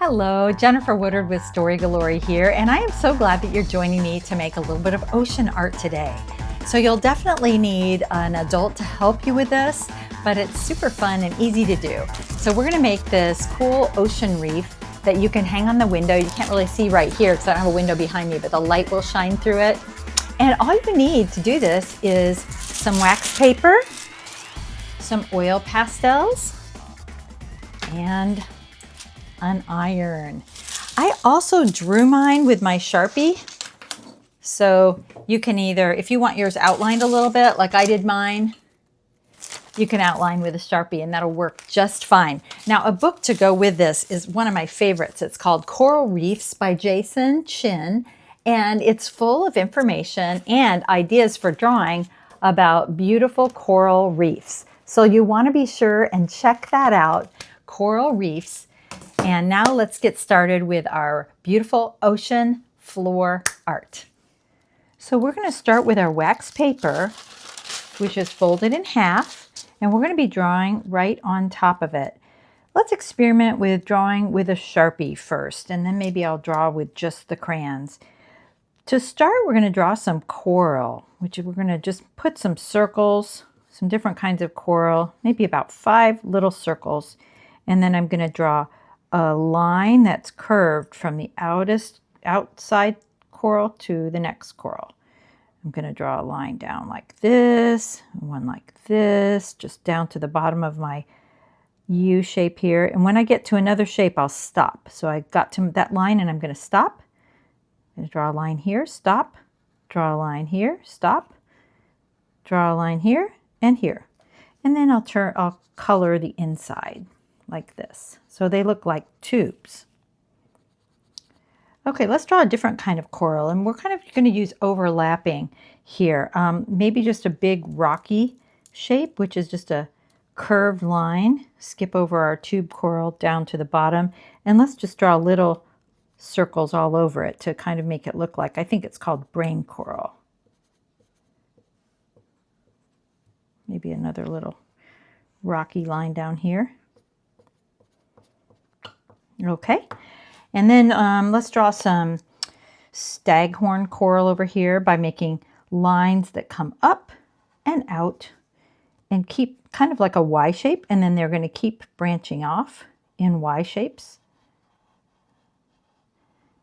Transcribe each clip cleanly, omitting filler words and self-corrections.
Hello, Jennifer Woodard with Story Galore here, and I am so glad that you're joining me to make a little bit of ocean art today. So you'll definitely need an adult to help you with this, but it's super fun and easy to do. So we're gonna make this cool ocean reef that you can hang on the window. You can't really see right here because I don't have a window behind me, but the light will shine through it. And all you need to do this is some wax paper, some oil pastels, and an iron. I also drew mine with my Sharpie. So you can either, if you want yours outlined a little bit, like I did mine, you can outline with a Sharpie and that'll work just fine. Now, a book to go with this is one of my favorites. It's called Coral Reefs by Jason Chin, and it's full of information and ideas for drawing about beautiful coral reefs. So you want to be sure and check that out, Coral Reefs. And now let's get started with our beautiful ocean floor art. So we're going to start with our wax paper, which is folded in half, and we're going to be drawing right on top of it. Let's experiment with drawing with a Sharpie first, and then maybe I'll draw with just the crayons. To start, we're going to draw some coral, which we're going to just put some circles, some different kinds of coral, maybe about 5 little circles, and then I'm going to draw a line that's curved from the outside coral to the next coral. I'm going to draw a line down like this, one like this, just down to the bottom of my U shape here. And when I get to another shape, I'll stop. So I got to that line and I'm going to stop. I'm going to draw a line here, stop, draw a line here, stop, draw a line here and here. And then I'll color the inside like this. So they look like tubes. Okay, let's draw a different kind of coral, and we're kind of going to use overlapping here. Maybe just a big rocky shape, which is just a curved line. Skip over our tube coral down to the bottom, and let's just draw little circles all over it to kind of make it look like, I think it's called brain coral. Maybe another little rocky line down here. Okay, and then let's draw some staghorn coral over here by making lines that come up and out and keep kind of like a Y shape, and then they're going to keep branching off in Y shapes.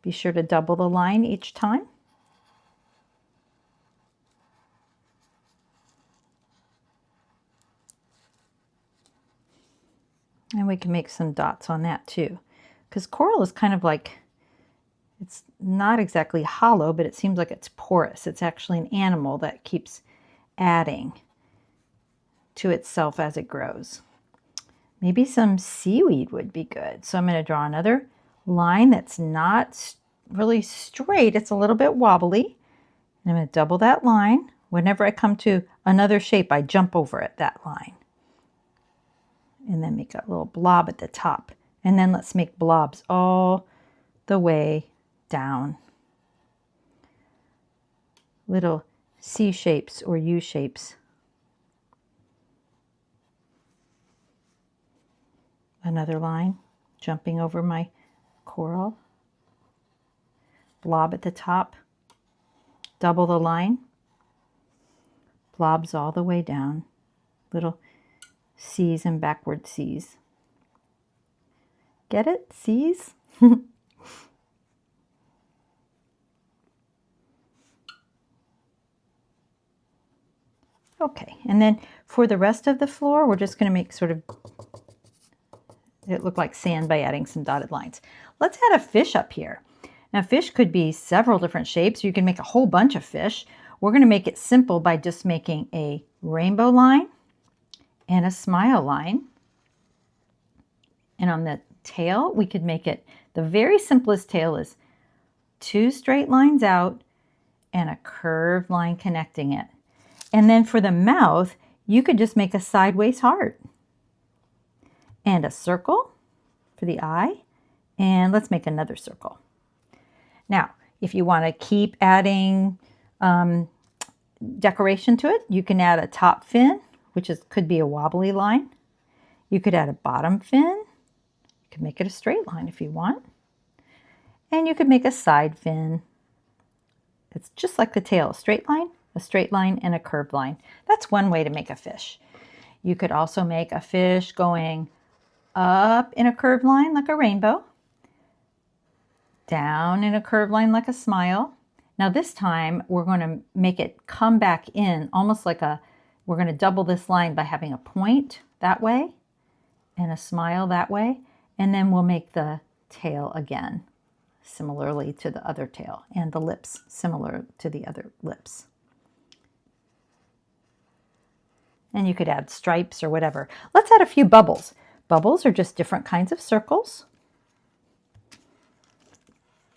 Be sure to double the line each time. And we can make some dots on that too. Because coral is kind of like, it's not exactly hollow, but it seems like it's porous. It's actually an animal that keeps adding to itself as it grows. Maybe some seaweed would be good. So I'm going to draw another line that's not really straight. It's a little bit wobbly. And I'm going to double that line. Whenever I come to another shape, I jump over it, that line. And then make a little blob at the top. And then let's make blobs all the way down. Little C shapes or U shapes. Another line, jumping over my coral. Blob at the top. Double the line. Blobs all the way down. Little C's and backward C's. Get it? C's? Okay, and then for the rest of the floor, we're just going to make sort of it look like sand by adding some dotted lines. Let's add a fish up here. Now, fish could be several different shapes. You can make a whole bunch of fish. We're going to make it simple by just making a rainbow line and a smile line. And on the tail, we could make it, the very simplest tail is 2 straight lines out and a curved line connecting it. And then for the mouth, you could just make a sideways heart and a circle for the eye. And let's make another circle. Now, if you want to keep adding decoration to it, you can add a top fin, which could be a wobbly line. You could add a bottom fin. could make it a straight line if you want. And you could make a side fin. It's just like the tail, a straight line, and a curved line. That's one way to make a fish. You could also make a fish going up in a curved line like a rainbow, down in a curved line like a smile. Now this time we're going to make it come back in almost like we're going to double this line by having a point that way and a smile that way. And then we'll make the tail again, similarly to the other tail, and the lips similar to the other lips. And you could add stripes or whatever. Let's add a few bubbles. Bubbles are just different kinds of circles.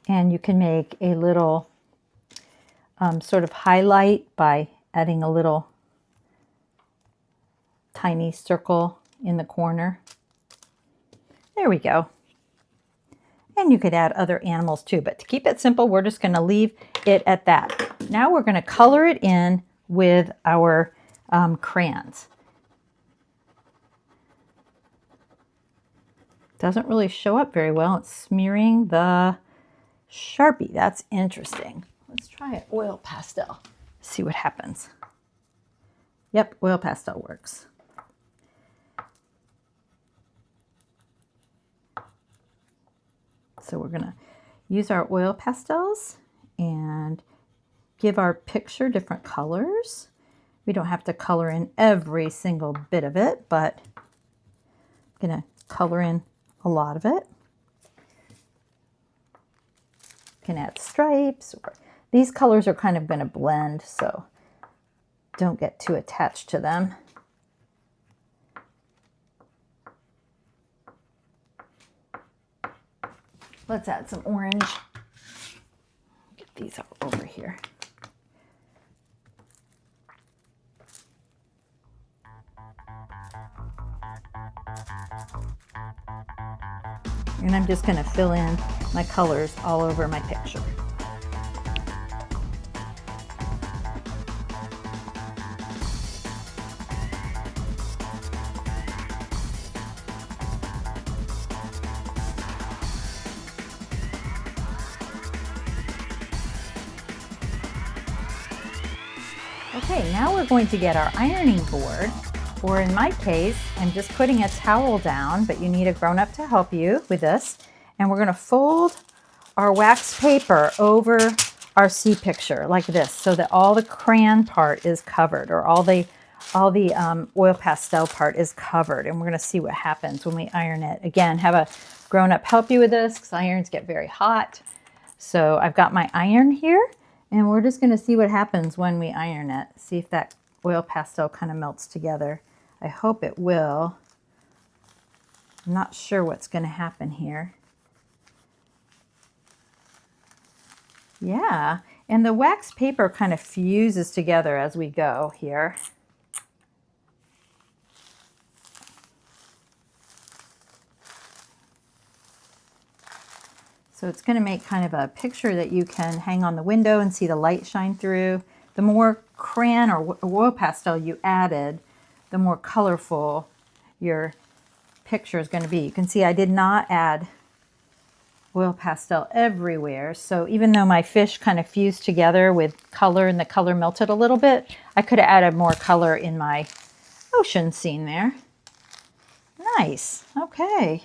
And you can make a little sort of highlight by adding a little tiny circle in the corner. There we go. And you could add other animals too, but to keep it simple, we're just going to leave it at that. Now we're going to color it in with our crayons. Doesn't really show up very well. It's smearing the Sharpie. That's interesting. Let's try an oil pastel. See what happens. Yep, oil pastel works. So we're going to use our oil pastels and give our picture different colors. We don't have to color in every single bit of it, but I'm going to color in a lot of it. You can add stripes. These colors are kind of going to blend, so don't get too attached to them. Let's add some orange. Get these over here. And I'm just going to fill in my colors all over my picture. Okay, now we're going to get our ironing board, or in my case, I'm just putting a towel down, but you need a grown-up to help you with this. And we're going to fold our wax paper over our sea picture like this, so that all the crayon part is covered, or all the oil pastel part is covered. And we're going to see what happens when we iron it. Again, have a grown-up help you with this, because irons get very hot. So I've got my iron here, and we're just going to see what happens when we iron it. See if that oil pastel kind of melts together. I hope it will. I'm not sure what's going to happen here. Yeah, and the wax paper kind of fuses together as we go here. So it's going to make kind of a picture that you can hang on the window and see the light shine through. The more crayon or oil pastel you added, the more colorful your picture is going to be. You can see I did not add oil pastel everywhere. So even though my fish kind of fused together with color and the color melted a little bit, I could have added more color in my ocean scene there. Nice. Okay.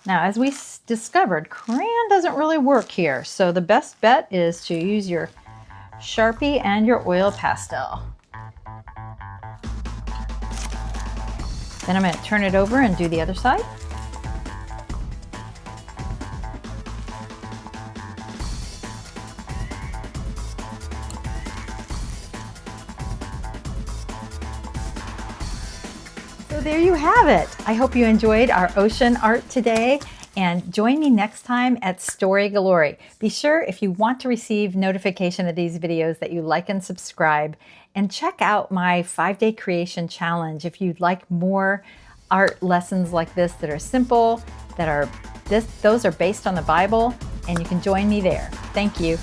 Now, as we discovered, crayon doesn't really work here. So the best bet is to use your Sharpie and your oil pastel. Then I'm going to turn it over and do the other side. So there you have it. I hope you enjoyed our ocean art today, and join me next time at Story Galore. Be sure, if you want to receive notification of these videos, that you like and subscribe, and check out my 5-day creation challenge if you'd like more art lessons like this that are simple, those are based on the Bible, and you can join me there. Thank you.